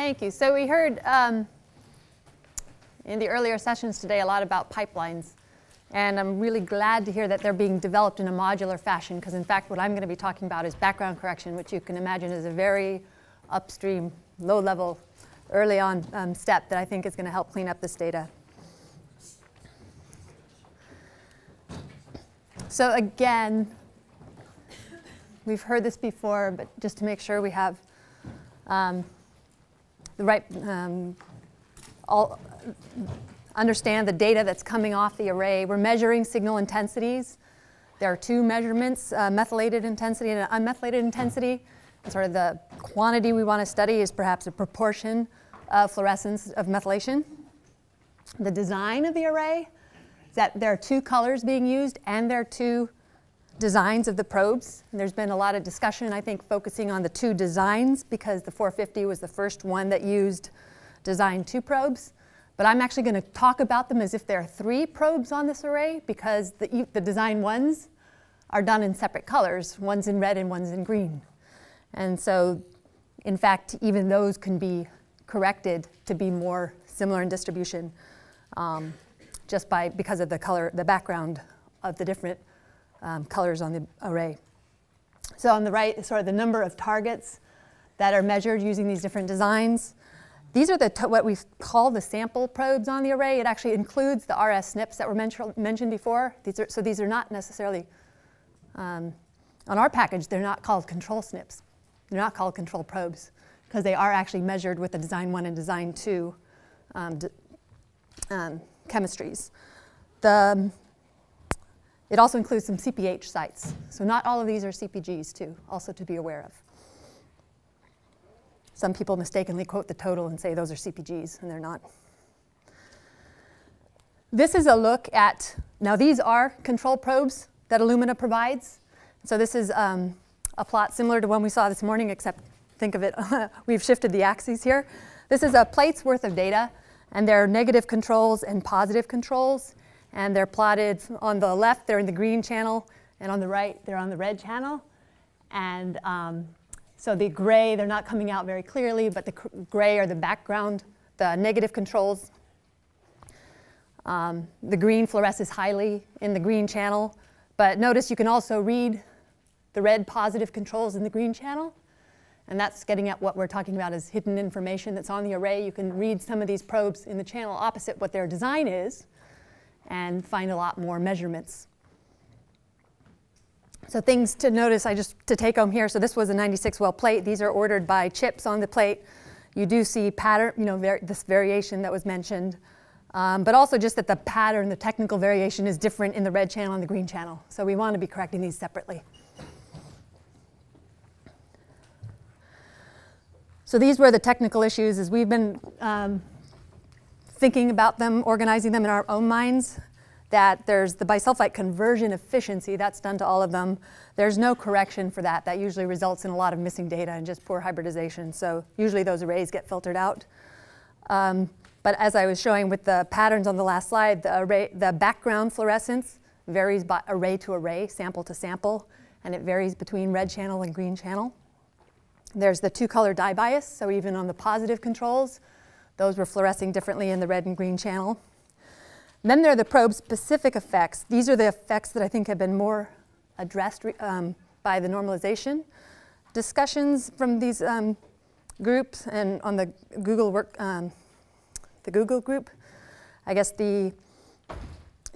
Thank you. So we heard in the earlier sessions today a lot about pipelines. And I'm really glad to hear that they're being developed in a modular fashion, because in fact what I'm going to be talking about is background correction, which you can imagine is a very upstream, low-level, early on step that I think is going to help clean up this data. So again, we've heard this before, but just to make sure we have the right, understand the data that's coming off the array. We're measuring signal intensities. There are two measurements, methylated intensity and unmethylated intensity. And sort of the quantity we want to study is perhaps a proportion of fluorescence of methylation. The design of the array is that there are two colors being used and there are two designs of the probes. And there's been a lot of discussion, I think, focusing on the two designs because the 450 was the first one that used design 2 probes. But I'm actually going to talk about them as if there are 3 probes on this array because the design ones are done in separate colors. One's in red and one's in green. And so, in fact, even those can be corrected to be more similar in distribution just because of the background of the different colors on the array. So on the right is sort of the number of targets that are measured using these different designs. These are what we call the sample probes on the array. It actually includes the RS SNPs that were mentioned before. So these are not necessarily, on our package, they're not called control SNPs. They're not called control probes because they are actually measured with the design 1 and design 2 chemistries. It also includes some CPH sites. So not all of these are CPGs too, also to be aware of. Some people mistakenly quote the total and say those are CPGs, and they're not. This is a look at, now these are control probes that Illumina provides. So this is a plot similar to one we saw this morning, except think of it, we've shifted the axes here. This is a plate's worth of data, and there are negative controls and positive controls. And they're plotted on the left, they're in the green channel, and on the right, they're on the red channel. And so the gray, they're not coming out very clearly, but the gray are the background, the negative controls. The green fluoresces highly in the green channel. But notice you can also read the red positive controls in the green channel. And that's getting at what we're talking about as hidden information that's on the array. You can read some of these probes in the channel opposite what their design is and find a lot more measurements. So things to notice, to take home here. So this was a 96-well plate. These are ordered by chips on the plate. You do see pattern, this variation that was mentioned. But also just that the pattern, the technical variation is different in the red channel and the green channel. So we want to be correcting these separately. So these were the technical issues as we've been thinking about them, organizing them in our own minds, that there's the bisulfite conversion efficiency, that's done to all of them. There's no correction for that. That usually results in a lot of missing data and just poor hybridization. So usually those arrays get filtered out. But as I was showing with the patterns on the last slide, the background fluorescence varies by array to array, sample to sample, and it varies between red channel and green channel. There's the 2-color dye bias, so even on the positive controls, those were fluorescing differently in the red and green channel. And then there are the probe-specific effects. These are the effects that I think have been more addressed by the normalization discussions from these groups and on the Google group. I guess the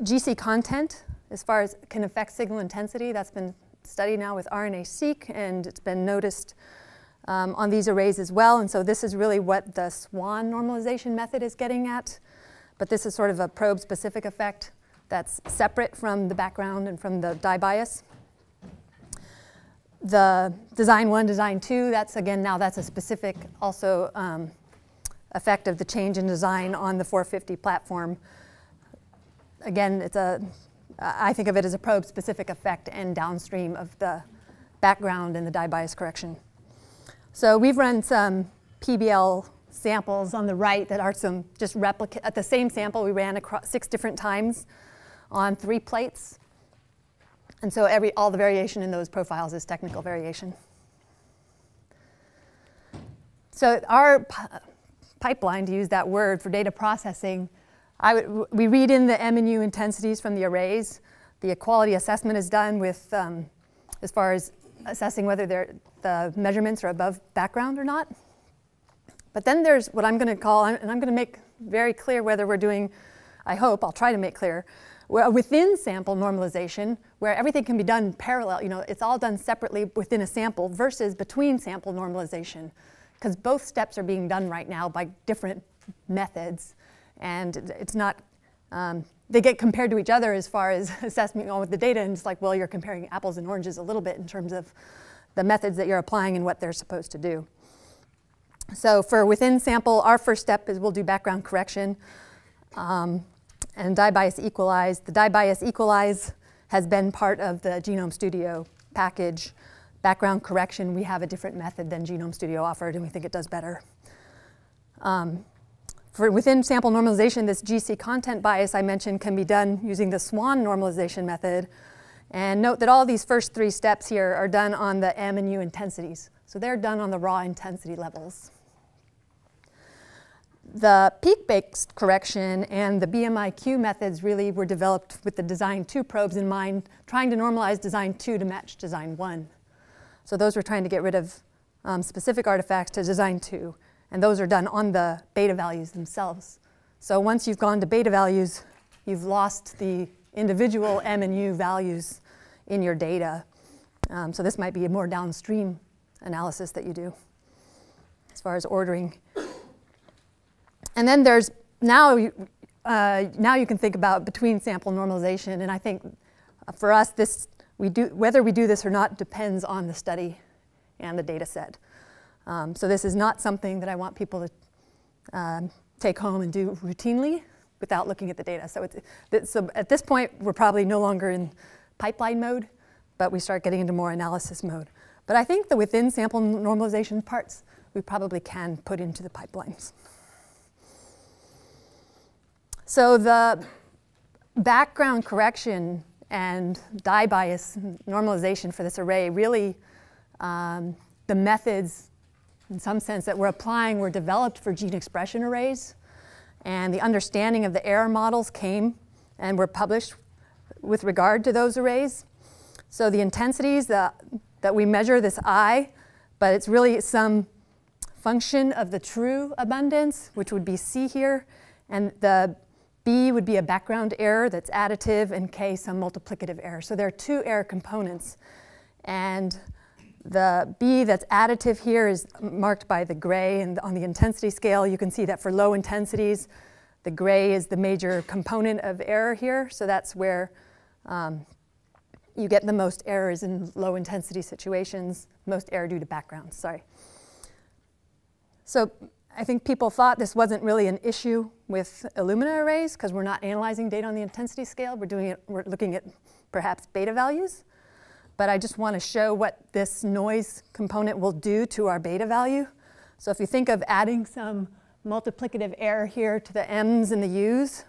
GC content, as far as can affect signal intensity, that's been studied now with RNA-seq, and it's been noticed on these arrays as well. And so this is really what the SWAN normalization method is getting at. But this is sort of a probe-specific effect that's separate from the background and from the dye bias. The design 1, design 2, that's again, now that's a specific also effect of the change in design on the 450 platform. Again, I think of it as a probe-specific effect and downstream of the background and the dye bias correction. So we've run some PBL samples on the right that are some just replicate. At the same sample, we ran across 6 different times on 3 plates. And so all the variation in those profiles is technical variation. So our pipeline, to use that word, for data processing, we read in the M and U intensities from the arrays. The quality assessment is done with, as far as assessing whether the measurements are above background or not. But then there's what I'm going to call, and I'm going to make very clear whether we're doing, I hope, I'll try to make clear, within sample normalization, where everything can be done in parallel. You know, it's all done separately within a sample versus between sample normalization, because both steps are being done right now by different methods, and it's not, they get compared to each other as far as assessing all with the data, and it's like, well, you're comparing apples and oranges a little bit in terms of the methods that you're applying and what they're supposed to do. So for within sample, our first step is we'll do background correction and dye bias equalize. The dye bias equalize has been part of the Genome Studio package. Background correction, we have a different method than Genome Studio offered, and we think it does better. For within sample normalization, this GC content bias I mentioned can be done using the SWAN normalization method. And note that all these first three steps here are done on the M and U intensities. So they're done on the raw intensity levels. The peak-based correction and the BMIQ methods really were developed with the design 2 probes in mind, trying to normalize design 2 to match design 1. So those were trying to get rid of specific artifacts to design 2. And those are done on the beta values themselves. So once you've gone to beta values, you've lost the individual M and U values in your data. So this might be a more downstream analysis that you do as far as ordering. And then there's now you can think about between sample normalization, and I think for us whether we do this or not depends on the study and the data set. So this is not something that I want people to take home and do routinely without looking at the data. So at this point, we're probably no longer in pipeline mode, but we start getting into more analysis mode. But I think the within sample normalization parts, we probably can put into the pipelines. So the background correction and dye bias normalization for this array, really the methods, in some sense, that we're applying were developed for gene expression arrays. And the understanding of the error models came and were published with regard to those arrays. So the intensities that we measure, this I, but it's really some function of the true abundance, which would be C here, and the B would be a background error that's additive, and K some multiplicative error. So there are 2 error components. And the B that's additive here is marked by the gray, and on the intensity scale you can see that for low intensities the gray is the major component of error here, so that's where you get the most errors in low intensity situations, most error due to background, sorry. So I think people thought this wasn't really an issue with Illumina arrays because we're not analyzing data on the intensity scale, we're looking at perhaps beta values. But I just want to show what this noise component will do to our beta value. So if you think of adding some multiplicative error here to the M's and the U's,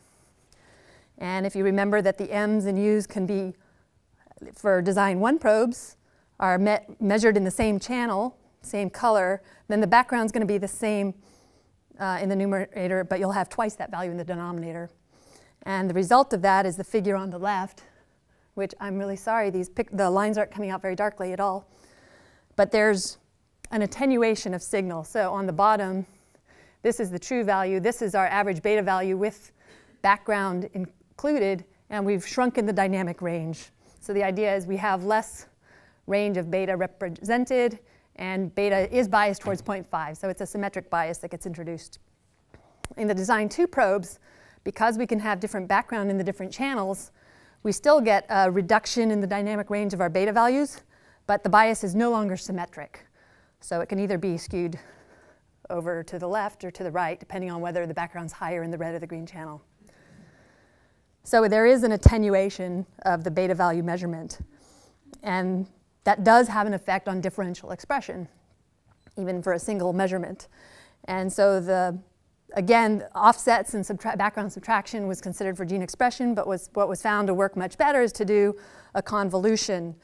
and if you remember that the M's and U's can be, for design 1 probes, are measured in the same channel, same color, then the background's going to be the same in the numerator, but you'll have twice that value in the denominator. And the result of that is the figure on the left, which I'm really sorry, the lines aren't coming out very darkly at all. But there's an attenuation of signal. So on the bottom, this is the true value. This is our average beta value with background included, and we've shrunken the dynamic range. So the idea is we have less range of beta represented, and beta is biased towards 0.5. So it's a symmetric bias that gets introduced. In the design 2 probes, because we can have different background in the different channels, we still get a reduction in the dynamic range of our beta values, but the bias is no longer symmetric. So it can either be skewed over to the left or to the right, depending on whether the background's higher in the red or the green channel. So there is an attenuation of the beta value measurement. And that does have an effect on differential expression, even for a single measurement. And so again, offsets and background subtraction was considered for gene expression, but what was found to work much better is to do a convolution.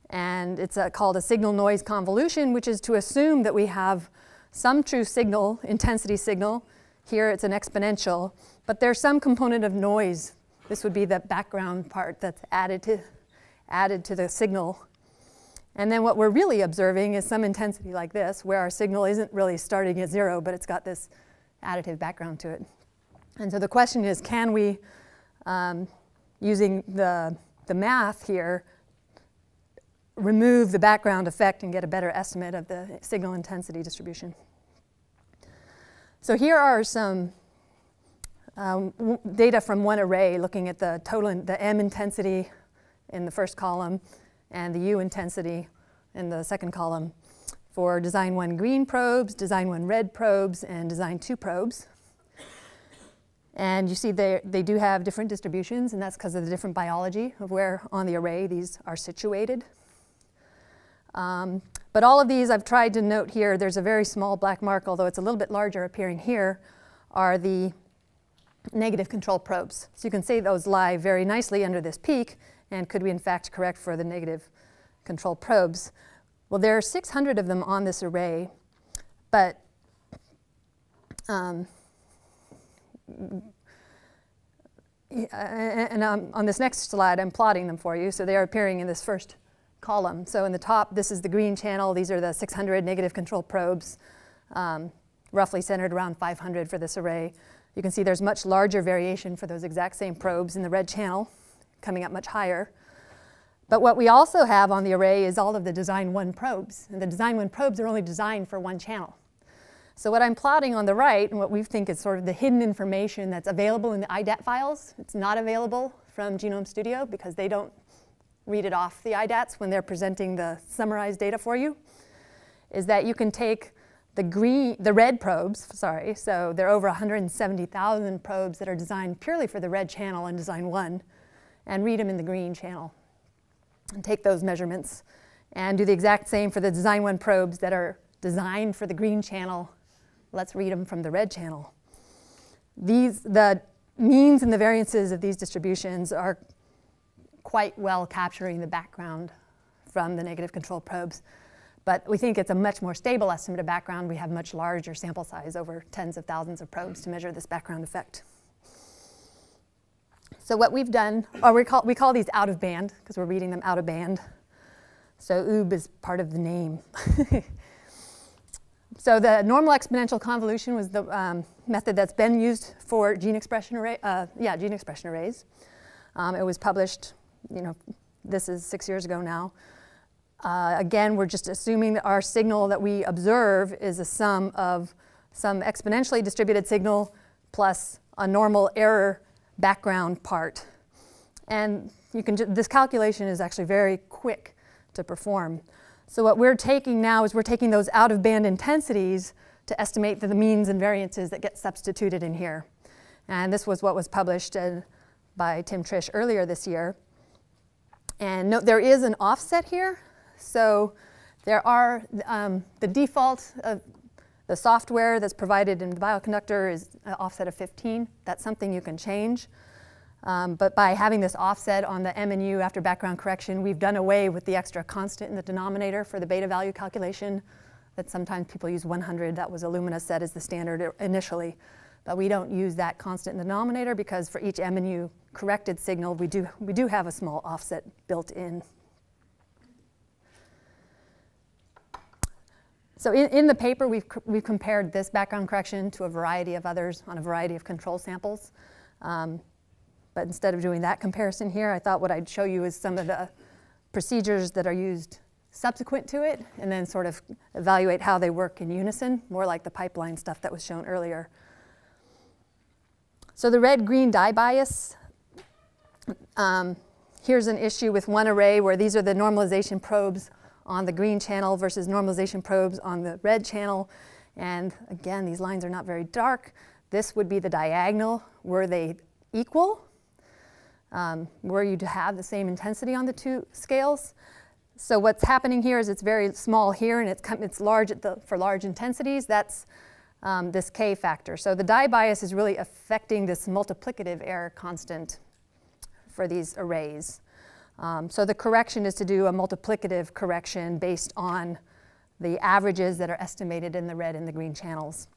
And it's called a signal noise convolution, which is to assume that we have some true signal, intensity signal, Here it's an exponential, but there's some component of noise. This would be the background part that's added to the signal. And then what we're really observing is some intensity like this, where our signal isn't really starting at 0, but it's got this additive background to it. And so the question is, can we, using the math here, remove the background effect and get a better estimate of the signal intensity distribution? So here are some data from one array looking at the the M intensity in the first column and the U intensity in the second column for design 1 green probes, design 1 red probes, and design 2 probes. And you see they do have different distributions, and that's because of the different biology of where on the array these are situated. But all of these I've tried to note here. There's a very small black mark, although it's a little bit larger appearing here, are the negative control probes. So you can see those lie very nicely under this peak, and could we in fact correct for the negative control probes? Well, there are 600 of them on this array, but on this next slide I'm plotting them for you. So they are appearing in this first column. So in the top, this is the green channel. These are the 600 negative control probes, roughly centered around 500 for this array. You can see there's much larger variation for those exact same probes in the red channel, coming up much higher. But what we also have on the array is all of the design 1 probes. And the design 1 probes are only designed for one channel. So what I'm plotting on the right, and what we think is sort of the hidden information that's available in the IDAT files, it's not available from Genome Studio because they don't read it off the IDATs when they're presenting the summarized data for you, is that you can take the red probes, so there are over 170,000 probes that are designed purely for the red channel in design 1, and read them in the green channel. And take those measurements and do the exact same for the design 1 probes that are designed for the green channel. Let's read them from the red channel. The means and the variances of these distributions are quite well capturing the background from the negative control probes. But we think it's a much more stable estimate of background. We have much larger sample size, over tens of thousands of probes, to measure this background effect. So what we've done, or we call these out of band because we're reading them out of band. So OOB is part of the name. So the normal exponential convolution was the method that's been used for gene expression arrays. It was published, this is 6 years ago now. Again, we're just assuming that our signal that we observe is a sum of some exponentially distributed signal plus a normal error background part. And this calculation is actually very quick to perform. So what we're taking now is we're taking those out-of-band intensities to estimate the means and variances that get substituted in here. And this was what was published by Tim Trish earlier this year. And note there is an offset here. So there are the default of the software that's provided in the bioconductor is an offset of 15. That's something you can change. But by having this offset on the M and U after background correction, we've done away with the extra constant in the denominator for the beta value calculation that sometimes people use 100. That was Illumina set as the standard initially. But we don't use that constant in the denominator because for each M and U corrected signal, we do have a small offset built in. So in the paper, we've compared this background correction to a variety of others on a variety of control samples. But instead of doing that comparison here, I thought what I'd show you is some of the procedures that are used subsequent to it, and then sort of evaluate how they work in unison, more like the pipeline stuff that was shown earlier. So the red-green dye bias, here's an issue with one array where these are the normalization probes on the green channel versus normalization probes on the red channel. And again, these lines are not very dark. This would be the diagonal. Were they equal? Were you to have the same intensity on the two scales? So what's happening here is it's very small here, and it's large for large intensities. That's this K factor. So the dye bias is really affecting this multiplicative error constant for these arrays. So the correction is to do a multiplicative correction based on the averages that are estimated in the red and the green channels.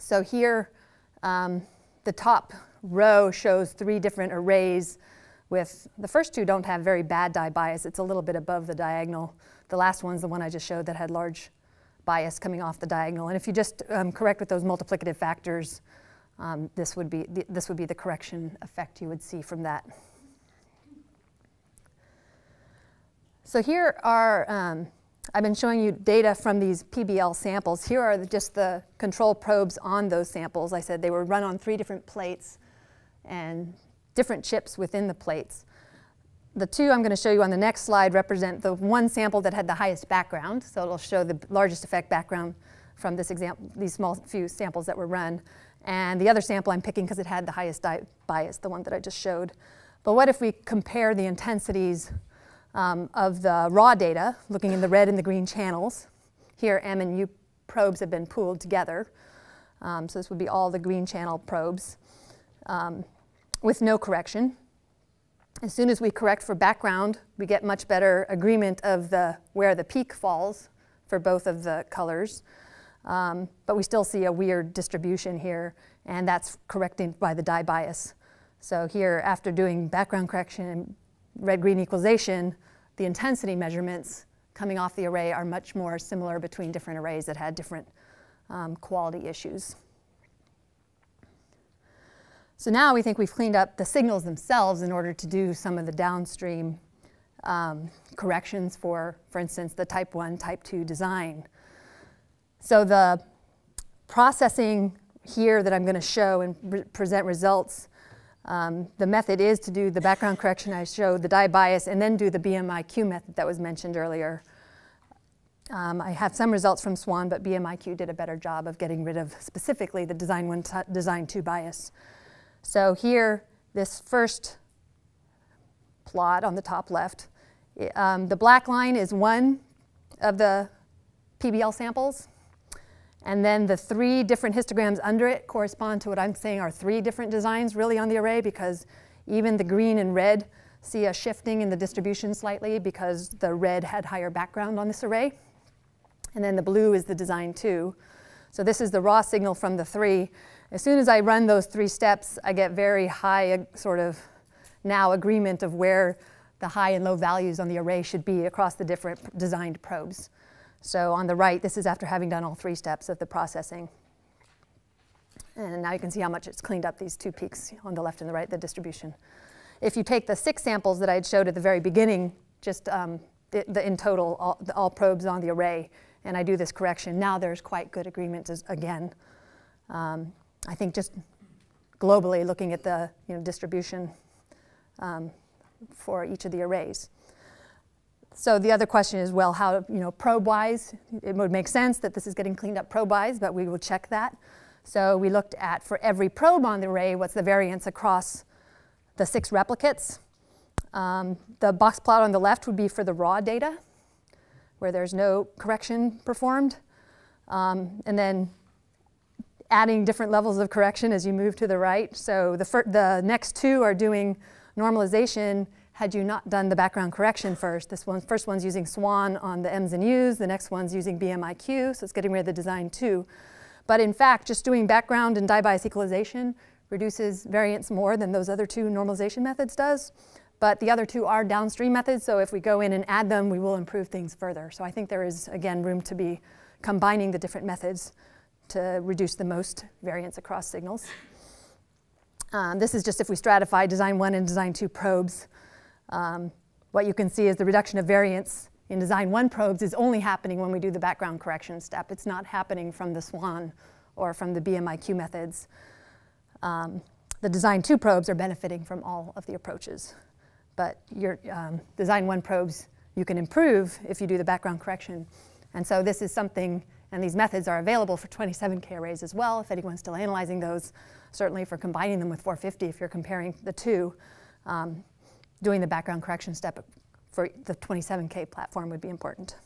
So here, the top row shows 3 different arrays with, the first 2 don't have very bad dye bias. It's a little bit above the diagonal. The last one's the one I just showed that had large bias coming off the diagonal. And if you just correct with those multiplicative factors, this would be the correction effect you would see from that. So here are, I've been showing you data from these PBL samples. Here are just the control probes on those samples. I said they were run on 3 different plates and different chips within the plates. The 2 I'm going to show you on the next slide represent the one sample that had the highest background. So it'll show the largest effect background from this example, these small few samples that were run. And the other sample I'm picking because it had the highest dye bias, the one that I just showed. But what if we compare the intensities of the raw data, looking in the red and the green channels? Here, M and U probes have been pooled together. So this would be all the green channel probes with no correction. As soon as we correct for background, we get much better agreement of where the peak falls for both of the colors. But we still see a weird distribution here, and that's corrected by the dye bias. So here, after doing background correction and red-green equalization, the intensity measurements coming off the array are much more similar between different arrays that had different quality issues. So now we think we've cleaned up the signals themselves in order to do some of the downstream corrections for instance, the type 1, type 2 design. So the processing here that I'm going to show and present results, the method is to do the background correction I showed, the dye bias, and then do the BMIQ method that was mentioned earlier. I have some results from SWAN, but BMIQ did a better job of getting rid of specifically the design 1, design 2 bias. So here, this first plot on the top left, the black line is one of the PBL samples. And then the 3 different histograms under it correspond to what I'm saying are 3 different designs really on the array, because even the green and red see a shifting in the distribution slightly because the red had higher background on this array. And then the blue is the design 2. So this is the raw signal from the 3. As soon as I run those 3 steps, I get very high sort of now agreement of where the high and low values on the array should be across the different designed probes. So on the right, this is after having done all 3 steps of the processing. And now you can see how much it's cleaned up these 2 peaks on the left and the right, the distribution. If you take the 6 samples that I had showed at the very beginning, just in total, all probes on the array, and I do this correction, now there's quite good agreement again. I think just globally looking at the distribution for each of the arrays. So the other question is, well, how, probe-wise, it would make sense that this is getting cleaned up probe-wise, but we will check that. So we looked at, for every probe on the array, what's the variance across the 6 replicates. The box plot on the left would be for the raw data, where there's no correction performed. And then adding different levels of correction as you move to the right. So the next 2 are doing normalization had you not done the background correction first. First one's using SWAN on the M's and U's, the next one's using BMIQ, so it's getting rid of the design 2. But in fact, just doing background and dye bias equalization reduces variance more than those other 2 normalization methods does. But the other 2 are downstream methods, so if we go in and add them, we will improve things further. So I think there is, again, room to be combining the different methods to reduce the most variance across signals. This is just if we stratify design 1 and design 2 probes. What you can see is the reduction of variance in design 1 probes is only happening when we do the background correction step. It's not happening from the SWAN or from the BMIQ methods. The design 2 probes are benefiting from all of the approaches. But your design 1 probes you can improve if you do the background correction. And so this is something, and these methods are available for 27K arrays as well, if anyone's still analyzing those. Certainly for combining them with 450, if you're comparing the 2, doing the background correction step for the 27K platform would be important.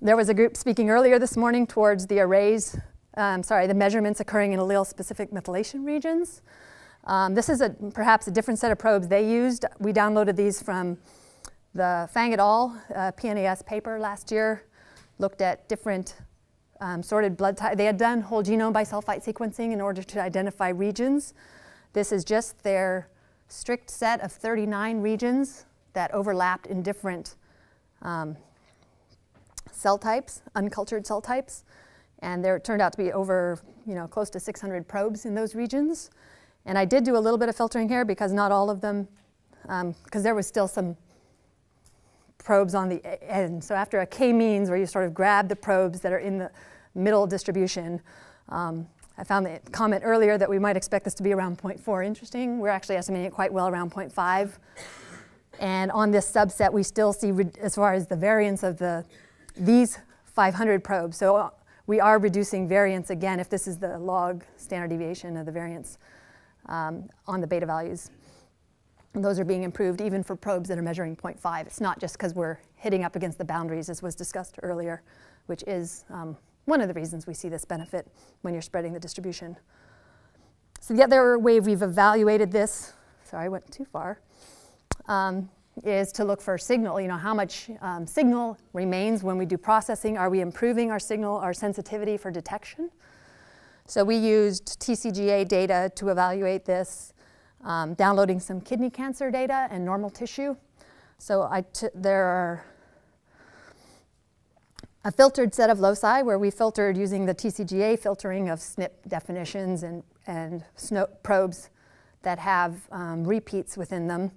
There was a group speaking earlier this morning towards the arrays, the measurements occurring in allele-specific methylation regions. This is perhaps a different set of probes they used. We downloaded these from the Fang et al. PNAS paper last year, looked at different sorted blood type. They had done whole genome bisulfite sequencing in order to identify regions. This is just their strict set of 39 regions that overlapped in different cell types, uncultured cell types. And there turned out to be over, close to 600 probes in those regions. And I did do a little bit of filtering here because not all of them, because there was still some probes on the end. So after a k-means, where you sort of grab the probes that are in the middle distribution, I found the comment earlier that we might expect this to be around 0.4. Interesting. We're actually estimating it quite well around 0.5. And on this subset, we still see, as far as the variance of these 500 probes. So we are reducing variance again, if this is the log standard deviation of the variance on the beta values. And those are being improved even for probes that are measuring 0.5. It's not just because we're hitting up against the boundaries, as was discussed earlier, which is one of the reasons we see this benefit when you're spreading the distribution. So the other way we've evaluated this, sorry, I went too far, is to look for signal. How much signal remains when we do processing. Are we improving our signal, our sensitivity for detection? So we used TCGA data to evaluate this, downloading some kidney cancer data and normal tissue. So there are a filtered set of loci where we filtered using the TCGA filtering of SNP definitions and probes that have repeats within them.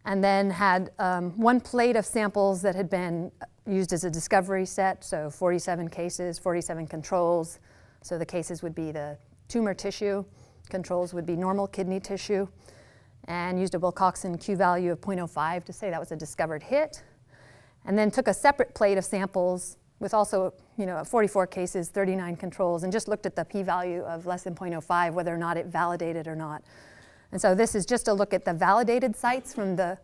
And then had one plate of samples that had been used as a discovery set, so 47 cases, 47 controls. So the cases would be the tumor tissue, controls would be normal kidney tissue, and used a Wilcoxon Q value of 0.05 to say that was a discovered hit. And then took a separate plate of samples with also 44 cases, 39 controls, and just looked at the p-value of less than 0.05, whether or not it validated or not. And so this is just a look at the validated sites from the,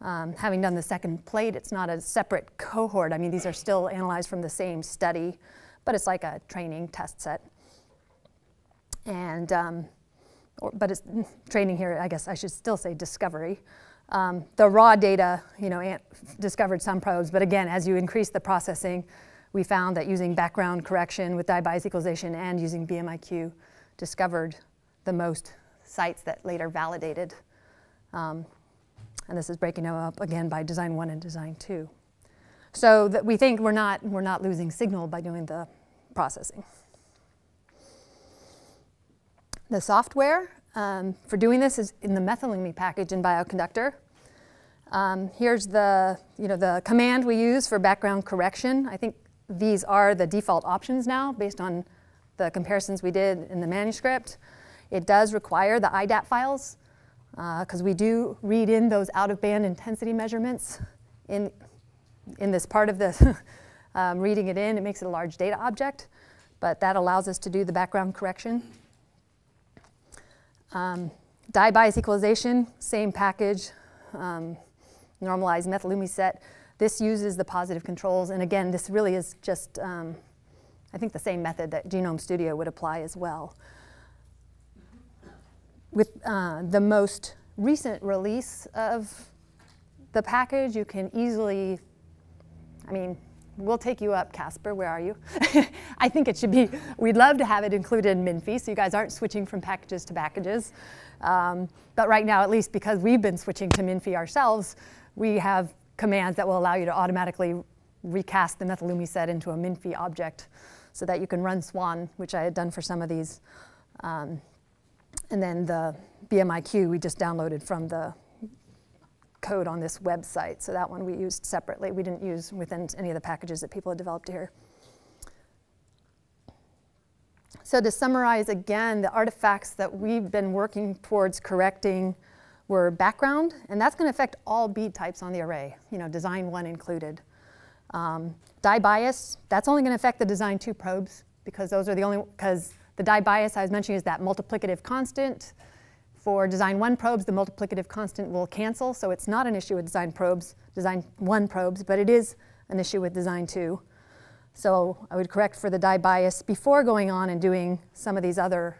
having done the second plate. It's not a separate cohort. I mean, these are still analyzed from the same study, but it's like a training test set. And, but it's training here, I guess I should still say discovery. The raw data, discovered some probes, but again, as you increase the processing, we found that using background correction with dye-bias equalization and using BMIQ discovered the most sites that later validated. And this is breaking them up again by design 1 and design 2. So that we think we're not losing signal by doing the processing. The software for doing this is in the Methylumi package in Bioconductor. Here's the command we use for background correction. I think these are the default options now based on the comparisons we did in the manuscript. It does require the IDAT files because we do read in those out-of-band intensity measurements in this part of this. Reading it in, it makes it a large data object, but that allows us to do the background correction. Dye-bias equalization, same package, normalized Methylumi set. This uses the positive controls, and again, this really is just, I think, the same method that Genome Studio would apply as well. With the most recent release of the package, you can easily, we'll take you up, Casper, where are you? I think it should be, we'd love to have it included in MinFi, so you guys aren't switching from packages to packages. But right now, at least because we've been switching to MinFi ourselves, we have commands that will allow you to automatically recast the Methylumi set into a MinFi object so that you can run SWAN, which I had done for some of these. And then the BMIQ we just downloaded from the code on this website. So that one we used separately. We didn't use within any of the packages that people had developed here. So to summarize again, the artifacts that we've been working towards correcting were background, and that's going to affect all bead types on the array, design 1 included. Dye bias, that's only going to affect the design 2 probes because those are the only, because the dye bias I was mentioning is that multiplicative constant. For design 1 probes, the multiplicative constant will cancel, so it's not an issue with design 1 probes, but it is an issue with design 2. So I would correct for the dye bias before going on and doing some of these other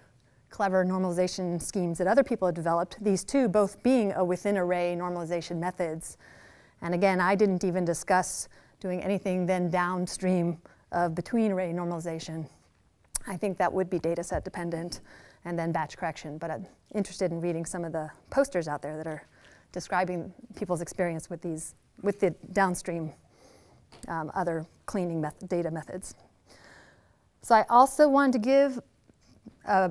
clever normalization schemes that other people have developed, these two both being a within array normalization methods. And again, I didn't even discuss doing anything then downstream of between array normalization. I think that would be data set dependent and then batch correction, but I'm interested in reading some of the posters out there that are describing people's experience with these, with the downstream other cleaning data methods. So I also wanted to give a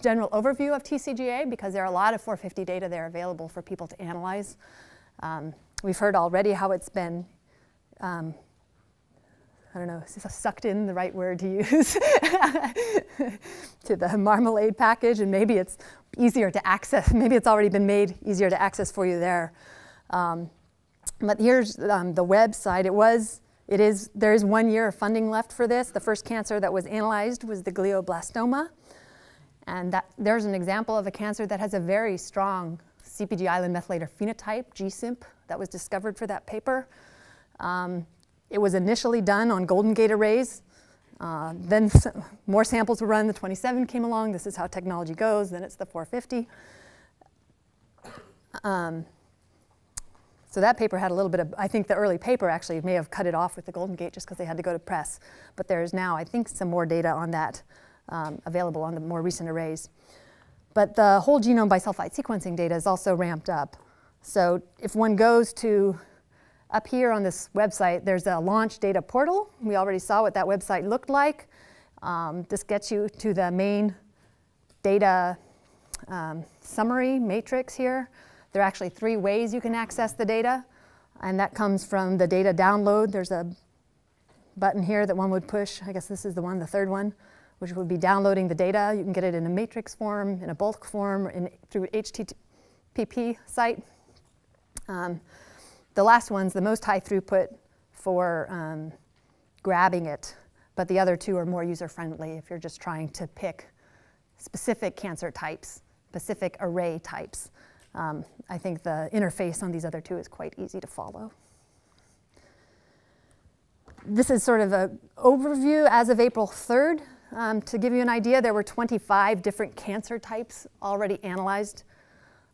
general overview of TCGA because there are a lot of 450 data there available for people to analyze. We've heard already how it's been, I don't know, is sucked in the right word to use, to the marmalade package, and maybe it's easier to access, maybe it's already been made easier to access for you there. But here's the website. There is 1 year of funding left for this. The first cancer that was analyzed was the glioblastoma. And there's an example of a cancer that has a very strong CpG island methylator phenotype, GSIMP, that was discovered for that paper. It was initially done on Golden Gate arrays. Then more samples were run. The 27 came along. This is how technology goes. Then it's the 450. So that paper had a little bit of, I think the early paper actually may have cut it off with the Golden Gate just because they had to go to press. But there's now, I think, some more data on that available on the more recent arrays. But the whole genome bisulfite sequencing data is also ramped up. So if one goes to up here on this website, there's a launch data portal. We already saw what that website looked like. This gets you to the main data summary matrix here. There are actually 3 ways you can access the data, and that comes from the data download. There's a button here that one would push. I guess this is the one, the third one, which would be downloading the data. You can get it in a matrix form, in a bulk form, through HTTP site. The last one's the most high throughput for grabbing it, but the other 2 are more user-friendly if you're just trying to pick specific cancer types, specific array types. I think the interface on these other 2 is quite easy to follow. This is sort of an overview as of April 3rd. To give you an idea, there were 25 different cancer types already analyzed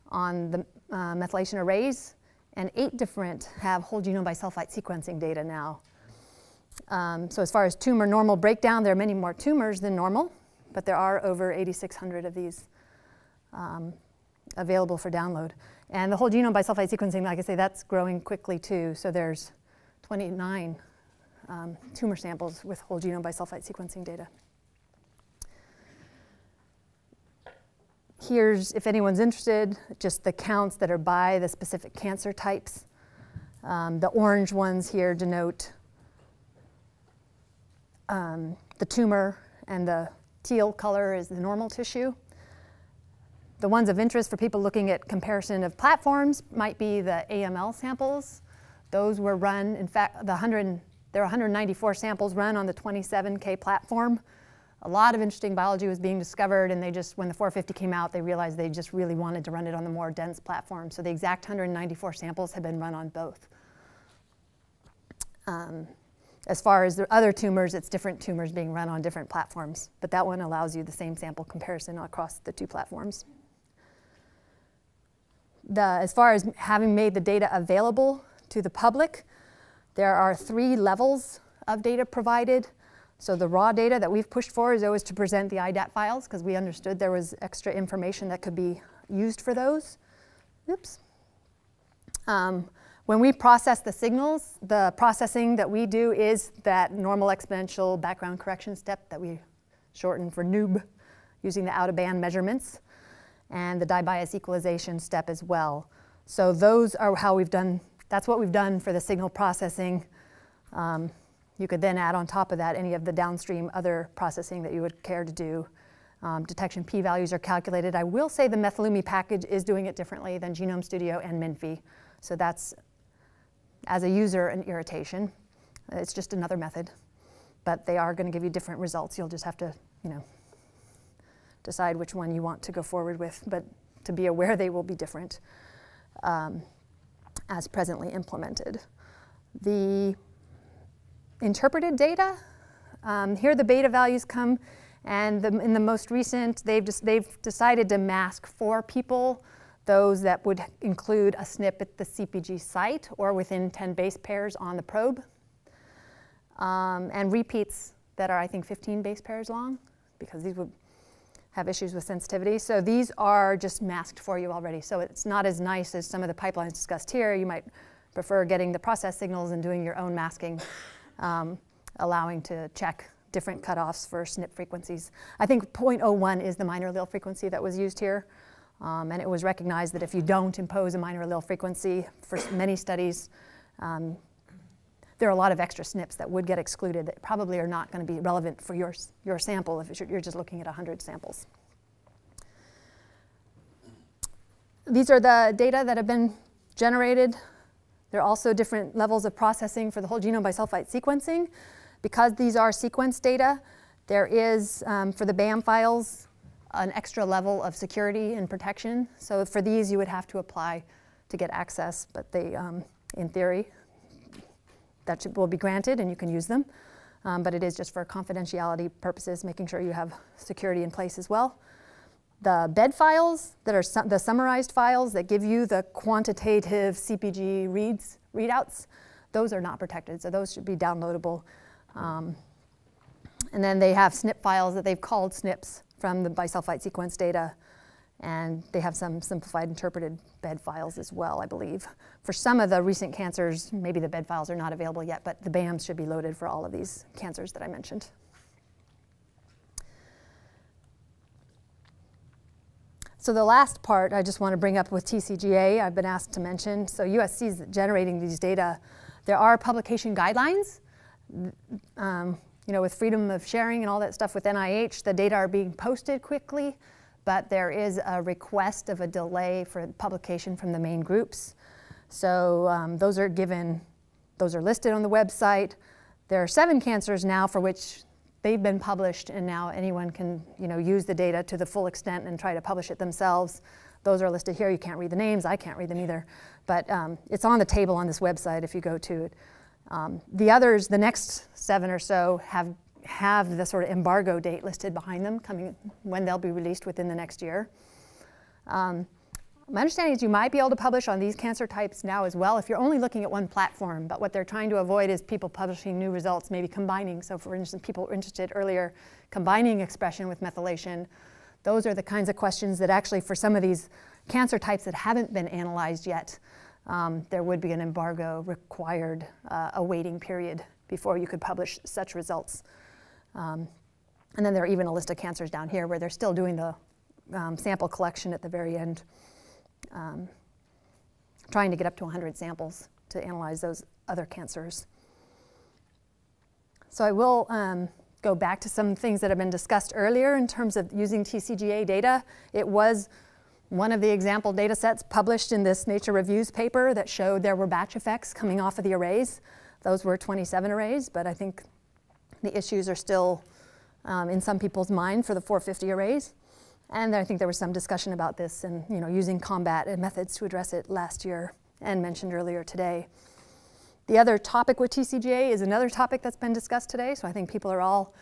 on the methylation arrays, and 8 different have whole genome bisulfite sequencing data now. So as far as tumor normal breakdown, there are many more tumors than normal, but there are over 8,600 of these available for download. And the whole genome bisulfite sequencing, like I say, that's growing quickly too. So there's 29 tumor samples with whole genome bisulfite sequencing data. Here's, if anyone's interested, just the counts that are by the specific cancer types. The orange ones here denote the tumor, and the teal color is the normal tissue. The ones of interest for people looking at comparison of platforms might be the AML samples. Those were run, in fact, there are 194 samples run on the 27K platform. A lot of interesting biology was being discovered, and they just, when the 450 came out, they realized they just really wanted to run it on the more dense platform. So the exact 194 samples have been run on both. As far as the other tumors, it's different tumors being run on different platforms, but that one allows you the same sample comparison across the 2 platforms. As far as having made the data available to the public, there are 3 levels of data provided. So the raw data that we've pushed for is always to present the IDAT files, because we understood there was extra information that could be used for those. Oops. When we process the signals, the processing that we do is that normal exponential background correction step that we shorten for noob, using the out-of-band measurements, and the dye bias equalization step as well. So those are how we've done, that's what we've done for the signal processing. You could then add on top of that any of the downstream other processing that you would care to do. Detection p-values are calculated. I will say the Methylumi package is doing it differently than Genome Studio and MinFi. So that's, as a user, an irritation. It's just another method. But they are going to give you different results. You'll just have to, decide which one you want to go forward with. But to be aware, they will be different as presently implemented. The interpreted data, here the beta values come, and in the most recent, they've decided to mask 4 people, those that would include a SNP at the CPG site or within 10 base pairs on the probe. and repeats that are, I think, 15 base pairs long, because these would have issues with sensitivity. So these are just masked for you already. So it's not as nice as some of the pipelines discussed here. You might prefer getting the process signals and doing your own masking, allowing to check different cutoffs for SNP frequencies. I think 0.01 is the minor allele frequency that was used here. And it was recognized that if you don't impose a minor allele frequency for many studies, there are a lot of extra SNPs that would get excluded that probably are not going to be relevant for your sample if you're just looking at 100 samples. These are the data that have been generated. There are also different levels of processing for the whole genome bisulfite sequencing. Because these are sequence data, there is, for the BAM files, an extra level of security and protection. So for these, you would have to apply to get access, but they, in theory, that will be granted and you can use them. But it is just for confidentiality purposes, making sure you have security in place as well. The bed files that are the summarized files that give you the quantitative CPG readouts, those are not protected, so those should be downloadable. And then they have SNP files that they've called SNPs from the bisulfite sequence data. And they have some simplified interpreted bed files as well, I believe. For some of the recent cancers, maybe the bed files are not available yet, but the BAMs should be loaded for all of these cancers that I mentioned. So the last part I just want to bring up with TCGA, I've been asked to mention. So USC is generating these data. There are publication guidelines. You know, with freedom of sharing and all that stuff with NIH, the data are being posted quickly. But there is a request of a delay for publication from the main groups. So those are listed on the website. There are 7 cancers now for which they've been published, and now anyone can use the data to the full extent and try to publish it themselves. Those are listed here. You can't read the names. I can't read them either. But it's on the table on this website if you go to it. The others, the next 7 or so, have the sort of embargo date listed behind them, coming when they'll be released within the next year. My understanding is you might be able to publish on these cancer types now as well if you're only looking at one platform, but what they're trying to avoid is people publishing new results, maybe combining. So for instance, people were interested earlier, combining expression with methylation. Those are the kinds of questions that actually for some of these cancer types that haven't been analyzed yet, there would be an embargo required, a waiting period before you could publish such results. And then there are even a list of cancers down here where they're still doing the sample collection at the very end, trying to get up to 100 samples to analyze those other cancers. So I will go back to some things that have been discussed earlier in terms of using TCGA data. It was one of the example data sets published in this Nature Reviews paper that showed there were batch effects coming off of the arrays. Those were 27 arrays, but I think the issues are still in some people's mind for the 450 arrays. And I think there was some discussion about this and using combat and methods to address it last year and mentioned earlier today. The other topic with TCGA is another topic that's been discussed today, so I think people are all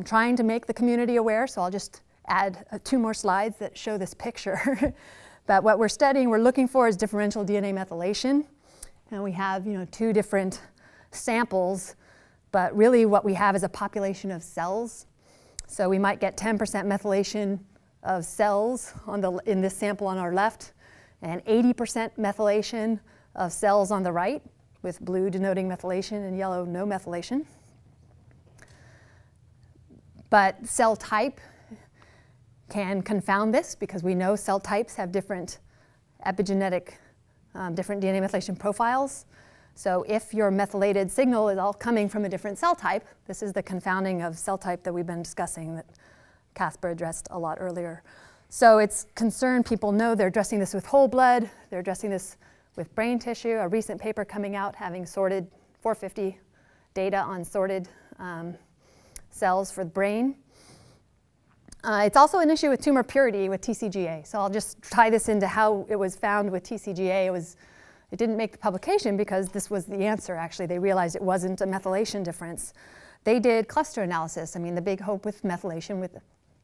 trying to make the community aware, so I'll just add 2 more slides that show this picture. But what we're studying, we're looking for is differential DNA methylation. And we have 2 different samples, but really what we have is a population of cells. So we might get 10% methylation of cells in this sample on our left, and 80% methylation of cells on the right, with blue denoting methylation and yellow no methylation. But cell type can confound this because we know cell types have different epigenetic, different DNA methylation profiles. So if your methylated signal is all coming from a different cell type, this is the confounding of cell type that we've been discussing that Casper addressed a lot earlier. So it's concerned, people know they're addressing this with whole blood, they're addressing this with brain tissue. A recent paper coming out having sorted 450 data on sorted cells for the brain. It's also an issue with tumor purity with TCGA. So I'll just tie this into how it was found with TCGA. It didn't make the publication because this was the answer, actually. They realized it wasn't a methylation difference. They did cluster analysis. I mean, the big hope with methylation with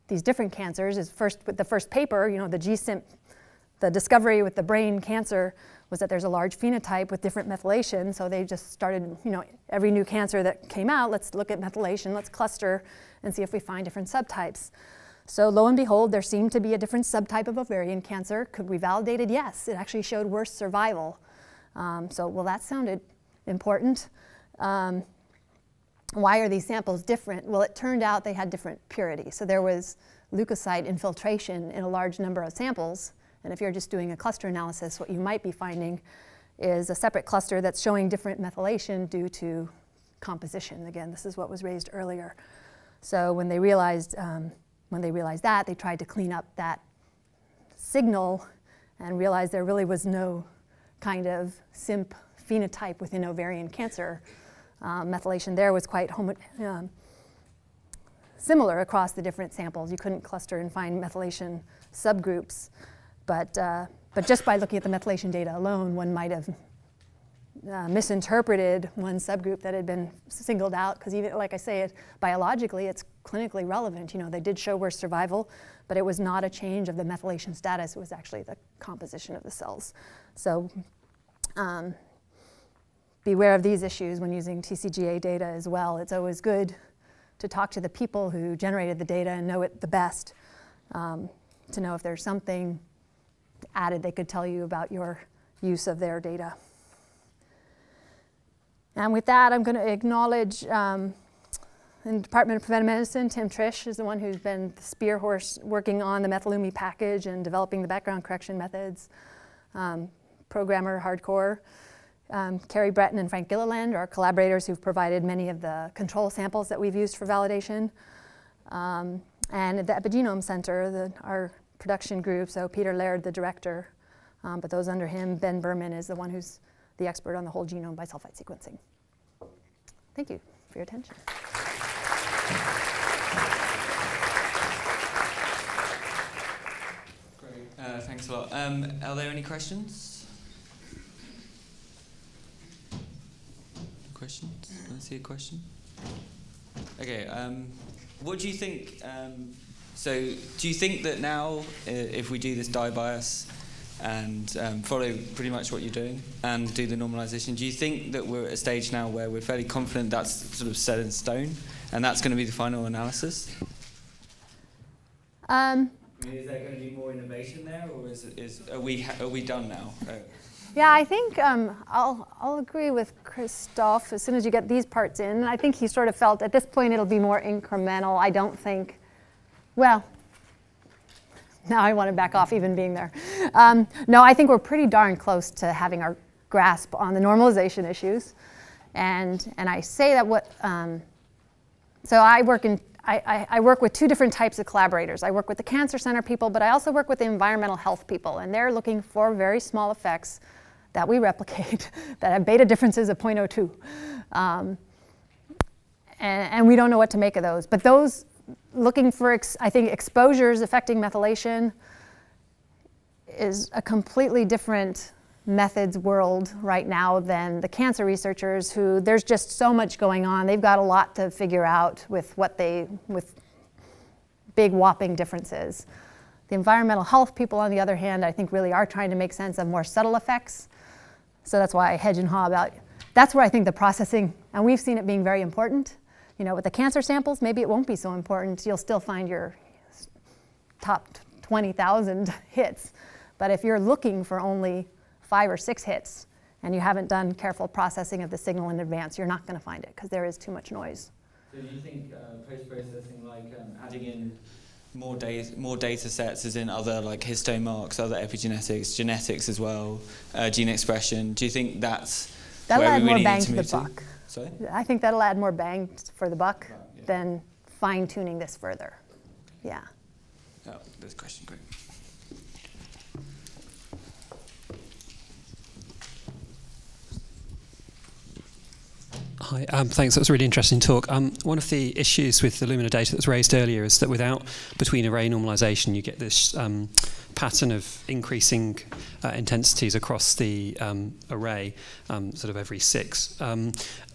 these different cancers is with the first paper, the GSIMP, the discovery with the brain cancer was that there's a large phenotype with different methylation, so they just started, every new cancer that came out, let's look at methylation, let's cluster and see if we find different subtypes. So lo and behold, there seemed to be a different subtype of ovarian cancer. Could we validate it? Yes, it actually showed worse survival. Well, that sounded important. Why are these samples different? Well, it turned out they had different purity. So there was leukocyte infiltration in a large number of samples. And if you're just doing a cluster analysis, what you might be finding is a separate cluster that's showing different methylation due to composition. Again, this is what was raised earlier. So when they realized that, they tried to clean up that signal and realized there really was no kind of SIMP phenotype within ovarian cancer. Methylation there was quite similar across the different samples. You couldn't cluster and find methylation subgroups. But just by looking at the methylation data alone, one might have misinterpreted one subgroup that had been singled out, because even, like I say, biologically, it's clinically relevant. They did show worse survival, but it was not a change of the methylation status. It was actually the composition of the cells. So beware of these issues when using TCGA data as well. It's always good to talk to the people who generated the data and know it the best, to know if there's something added they could tell you about your use of their data. And with that, I'm going to acknowledge in the Department of Preventative Medicine, Tim Trish is the one who's been the spear horse working on the Methylumi package and developing the background correction methods. Programmer, hardcore. Carrie Breton and Frank Gilliland are collaborators who've provided many of the control samples that we've used for validation. And at the Epigenome Center, our production group, so Peter Laird, the director, but those under him, Ben Berman is the one who's the expert on the whole genome bisulfite sequencing. Thank you for your attention. Great, thanks a lot. Are there any questions? Questions? Can I see a question? Okay, what do you think? So do you think that now, if we do this dye bias and follow pretty much what you're doing and do the normalization, do you think that we're at a stage now where we're fairly confident that's sort of set in stone and that's going to be the final analysis? I mean, is there going to be more innovation there, or are we done now? Yeah, I think I'll agree with Christophe as soon as you get these parts in. I think he sort of felt at this point it'll be more incremental. I don't think. Well, now I want to back off even being there. No, I think we're pretty darn close to having our grasp on the normalization issues. And I say that so I work with two different types of collaborators. I work with the Cancer Center people, but I also work with the environmental health people. And they're looking for very small effects that we replicate that have beta differences of 0.02. And we don't know what to make of those. But those looking for, I think, exposures affecting methylation is a completely different methods world right now than the cancer researchers who there's just so much going on. They've got a lot to figure out with with big whopping differences. The environmental health people, on the other hand, I think really are trying to make sense of more subtle effects. So that's why I hedge and haw about, that's where I think the processing, and we've seen it being very important. With the cancer samples, maybe it won't be so important. You'll still find your top 20,000 hits. But if you're looking for only 5 or 6 hits and you haven't done careful processing of the signal in advance, you're not going to find it because there is too much noise. So do you think post-processing, like adding in more data sets, as in other like histone marks, other epigenetics, genetics as well, gene expression, do you think that'll add more bang to the buck? Sorry? I think that'll add more bang for the buck than fine-tuning this further. Yeah. Oh, there's a question, great. Hi, thanks. That was a really interesting talk. One of the issues with the Illumina data that was raised earlier is that without between array normalization, you get this pattern of increasing intensities across the array, sort of every 6.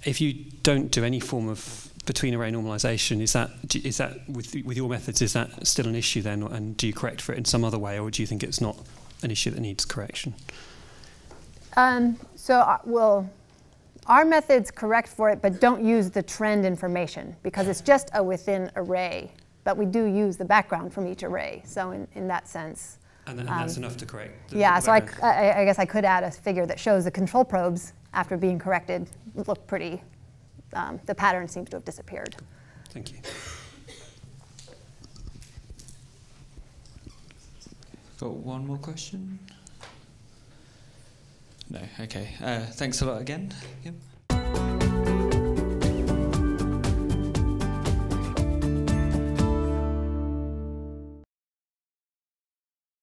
If you don't do any form of between array normalization, is that with your methods, is that still an issue then, and do you correct for it in some other way, or do you think it's not an issue that needs correction? Our methods correct for it, but don't use the trend information because it's just a within array. But we do use the background from each array. So in that sense. And that's enough to correct? Yeah, so I guess I could add a figure that shows the control probes after being corrected look pretty, the pattern seems to have disappeared. Thank you. Got one more question? No, okay. Thanks a lot again. Yep.